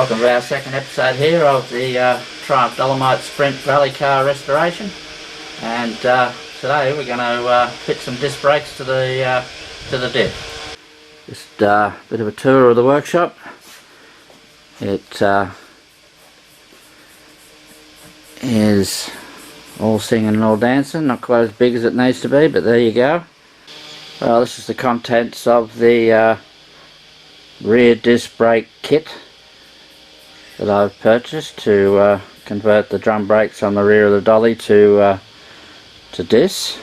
Welcome to our second episode here of the Triumph Dolomite Sprint Rally Car Restoration, and today we're going to fit some disc brakes to the diff. Just a bit of a tour of the workshop. It is all singing and all dancing, not quite as big as it needs to be, but there you go. Well, this is the contents of the rear disc brake kit that I've purchased to convert the drum brakes on the rear of the dolly to discs.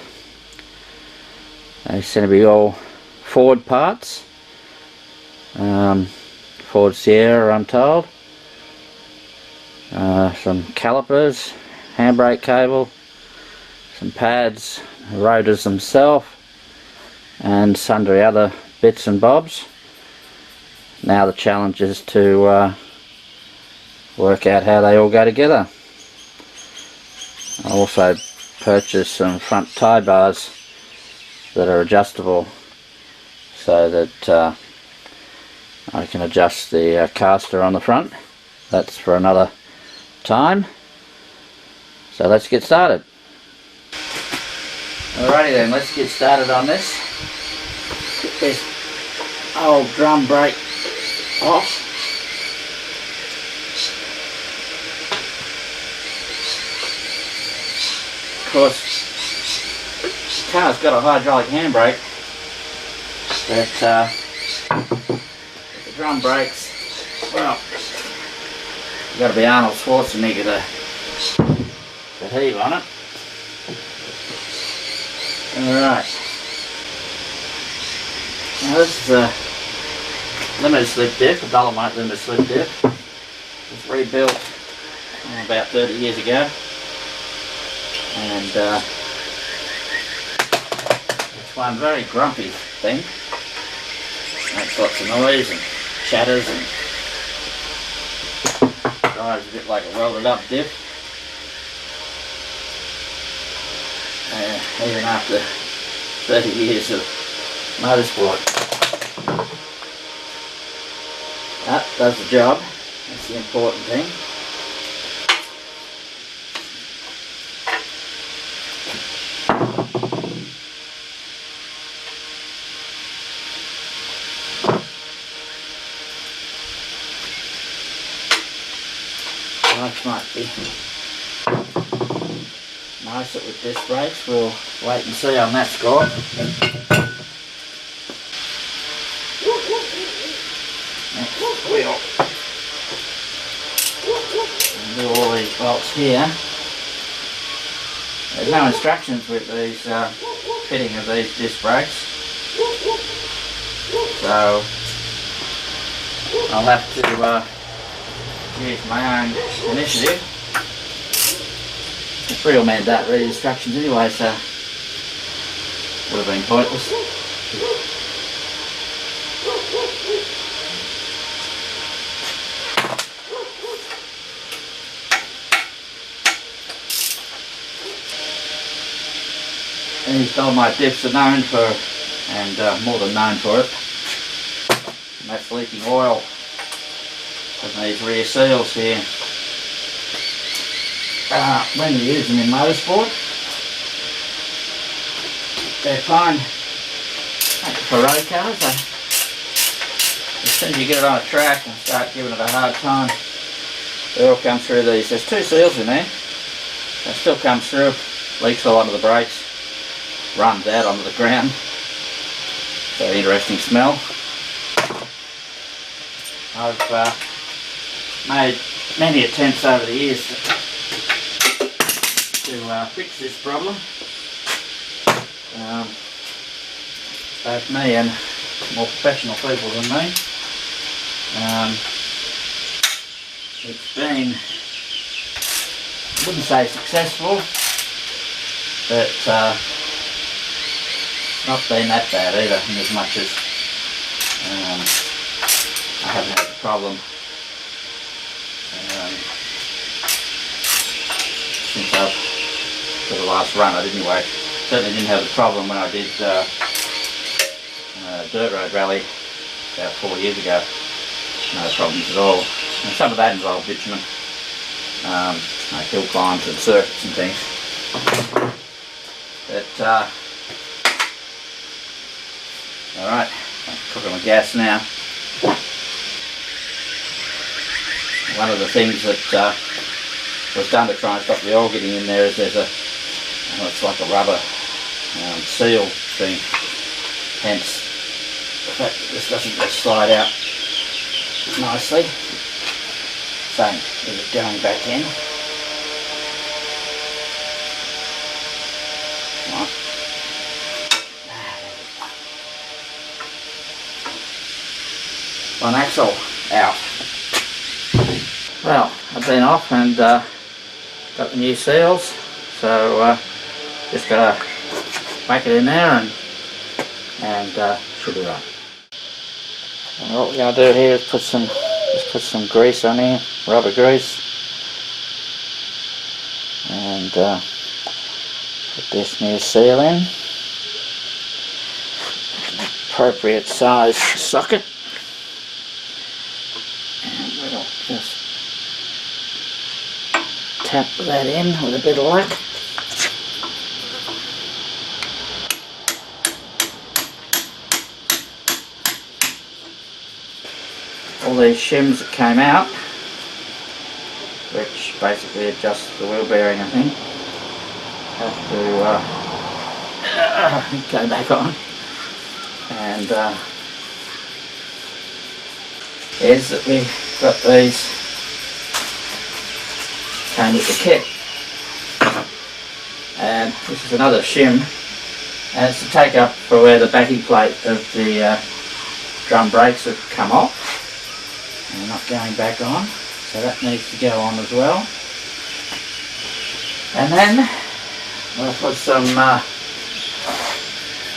They seem to be all Ford parts, Ford Sierra I'm told. Some calipers, handbrake cable, some pads, rotors themselves, and sundry other bits and bobs. Now the challenge is to work out how they all go together. I also purchased some front tie bars that are adjustable so that I can adjust the caster on the front. That's for another time. So let's get started. Alrighty then, let's get started on this. Get this old drum brake off. Of course, the car's got a hydraulic handbrake, but the drum brakes, well, you've got to be Arnold Schwarzenegger to heave on it. Alright, now this is a limited slip diff, a Dolomite limited slip diff. It was rebuilt about 30 years ago, and it's one very grumpy thing. Makes lots of noise and chatters and drives a bit like a welded up diff. Even after 30 years of motorsport. That does the job. That's the important thing. Life might be nicer with disc brakes. We'll wait and see on that score. Next wheel. And do all these bolts here. There's no instructions with these fitting of these disc brakes, so I'll have to use my own initiative. The real man don't read instructions anyway, so it would have been pointless. These Dolomite diffs are known for, and more than known for it, and that's leaking oil from these rear seals here. When you use them in motorsport, they're fine for road cars. As soon as you get it on a track and start giving it a hard time, they all come through these. There's two seals in there. It still comes through, leaks all onto the brakes, runs out onto the ground. So interesting smell. I've made many attempts over the years to fix this problem. Both me and more professional people than me. It's been, I wouldn't say successful, but not been that bad either, in as much as I haven't had the problem since I've, for the last run. I didn't anyway. Certainly didn't have the problem when I did dirt road rally about 4 years ago. No problems at all. And some of that involved bitumen, like hill climbs and circuits and things. But alright, I'm cooking with gas now. One of the things that was done to try and stop the oil getting in there is there's a, it's like a rubber seal thing, hence the fact that this doesn't just slide out nicely. Same with it going back in. Right. One axle out. Well, I've been off and got the new seals, so just gotta whack it in there and should be right. And what we're going to do here is put some grease on here, rubber grease, and put this new seal in, appropriate size socket, and we'll just tap that in with a bit of luck. All these shims that came out, which basically adjust the wheel bearing, I think, have to go back on. And is that we've got these, came with the kit, and this is another shim, and it's to take up for where the backing plate of the drum brakes have come off. And not going back on, so that needs to go on as well. And then we'll put some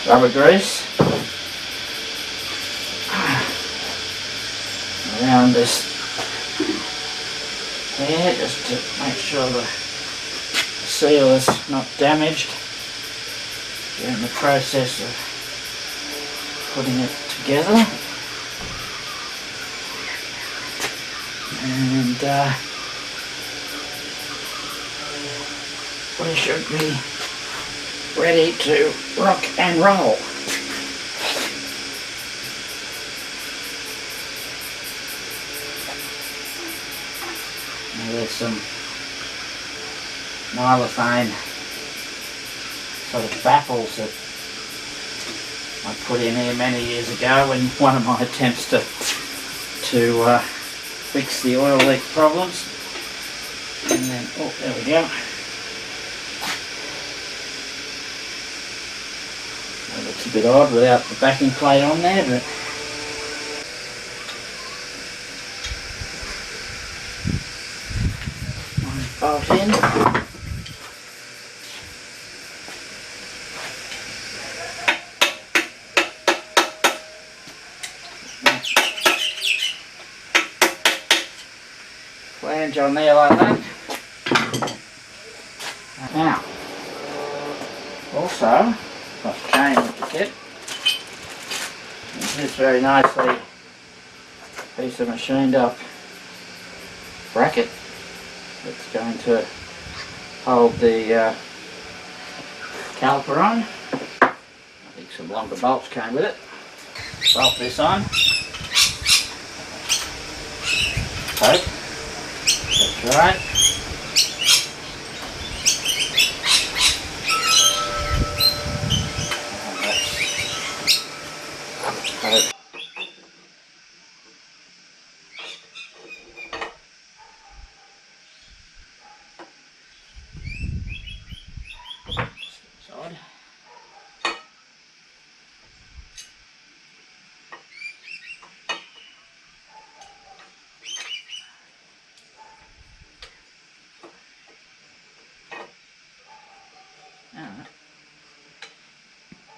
rubber grease around this here, just to make sure the seal is not damaged during the process of putting it together. And we should be ready to rock and roll. Now there's some mylophane sort of baffles that I put in here many years ago in one of my attempts to fix the oil leak problems. And then, oh, there we go. Well, it's a bit odd without the backing plate on there, but one bolt in. Flange on there like that. Now, also, got the chain with the kit. And this very nicely piece of machined up bracket that's going to hold the caliper on. I think some longer bolts came with it. Bolt this on. Hope. That's right. Side. Alright.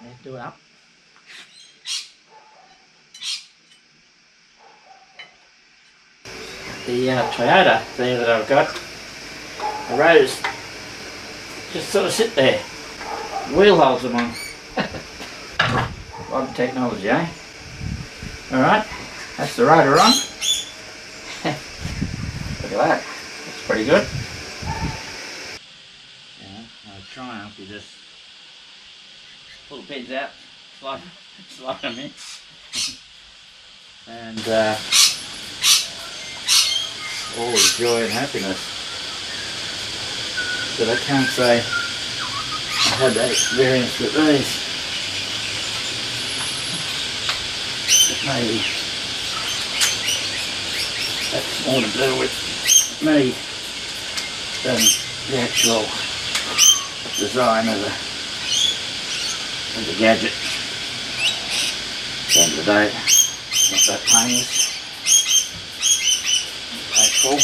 Let's do it up. The Toyota there that I've got, the rotors just sort of sit there. The wheel holds them on. Modern technology, eh? Alright, that's the rotor on. at that. It's pretty good. On a Triumph, you just pull the pins out, slide them in, and all the joy and happiness. But I can't say I had that experience with these. But maybe that's more to do with me than the actual design of the gadget. At the end of the day, it's not that painless. Painful.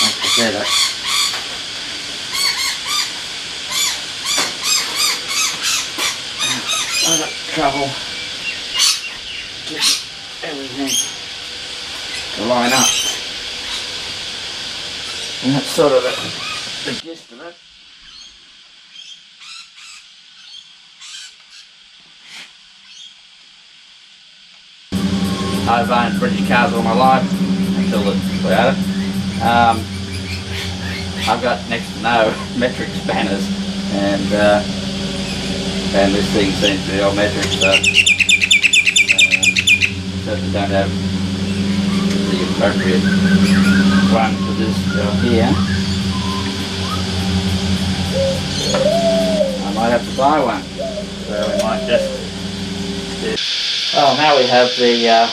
Like I said, I got trouble getting everything to line up, and that's sort of the gist of it. I've owned British cars all my life until the Toyota. I've got next to no metric spanners, and this thing seems to be all metric, so certainly don't have the appropriate one for this job here. I might have to buy one, so we might just do. Oh, now we have the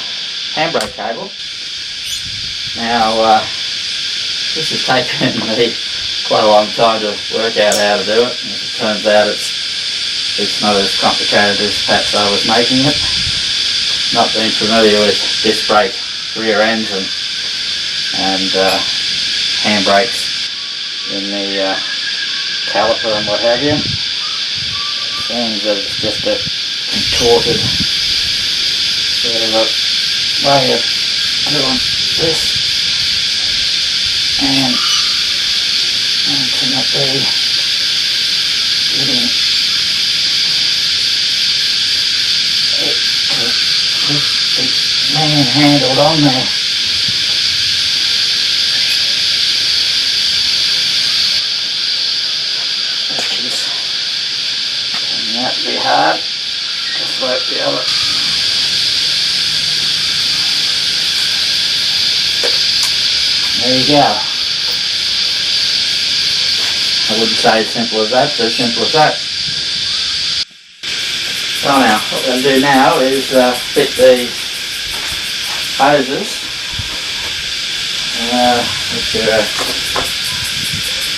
handbrake cable. Now this has taken me quite a long time to work out how to do it, and it turns out it's not as complicated as perhaps I was making it. Not being familiar with disc brake rear ends and handbrakes in the caliper and what have you. Seems that it's just a contorted sort of a way of doing this. And cannot be getting it's manhandled on there. Which is turning out to be hard to float the other. There you go. I wouldn't say as simple as that, but as simple as that. So now, what we're going to do now is fit the hoses, which are a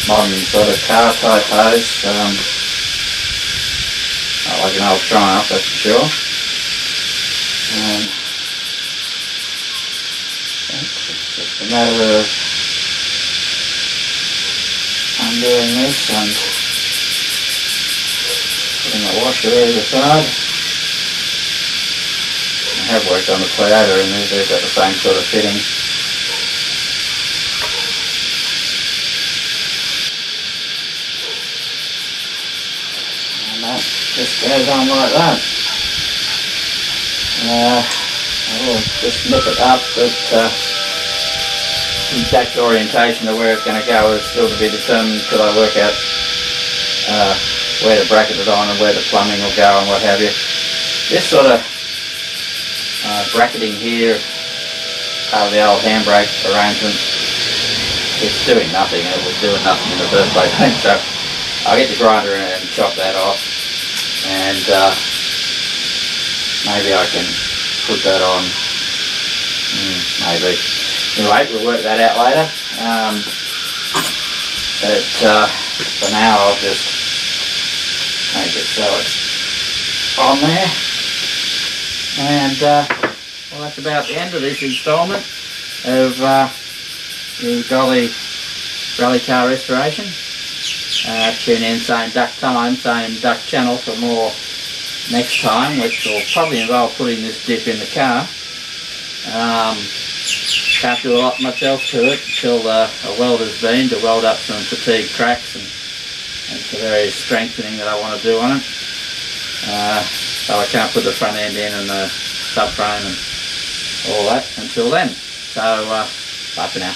modern sort of car type hose, not like an old Triumph, that's for sure. It's just a matter of undoing this and putting the washer either side. I have worked on the Toyota and they've got the same sort of fitting. And that just goes on like that. I will just nip it up, but the exact orientation of where it's going to go is still to be determined until I work out where to bracket it on and where the plumbing will go and what have you. This sort of bracketing here, part of the old handbrake arrangement, it's doing nothing, and it was doing nothing in the first place. So I'll get the grinder and chop that off, and maybe I can put that on, maybe. Anyway, we'll work that out later, but for now I'll just make it so it's on there, and well, that's about the end of this instalment of the Dolly rally car restoration. Tune in, same duck time, same duck channel for more next time, which will probably involve putting this dip in the car. Can't do a lot much else to it until a welder's been to weld up some fatigue cracks and some various strengthening that I want to do on it. So I can't put the front end in and the subframe and all that until then. So bye for now.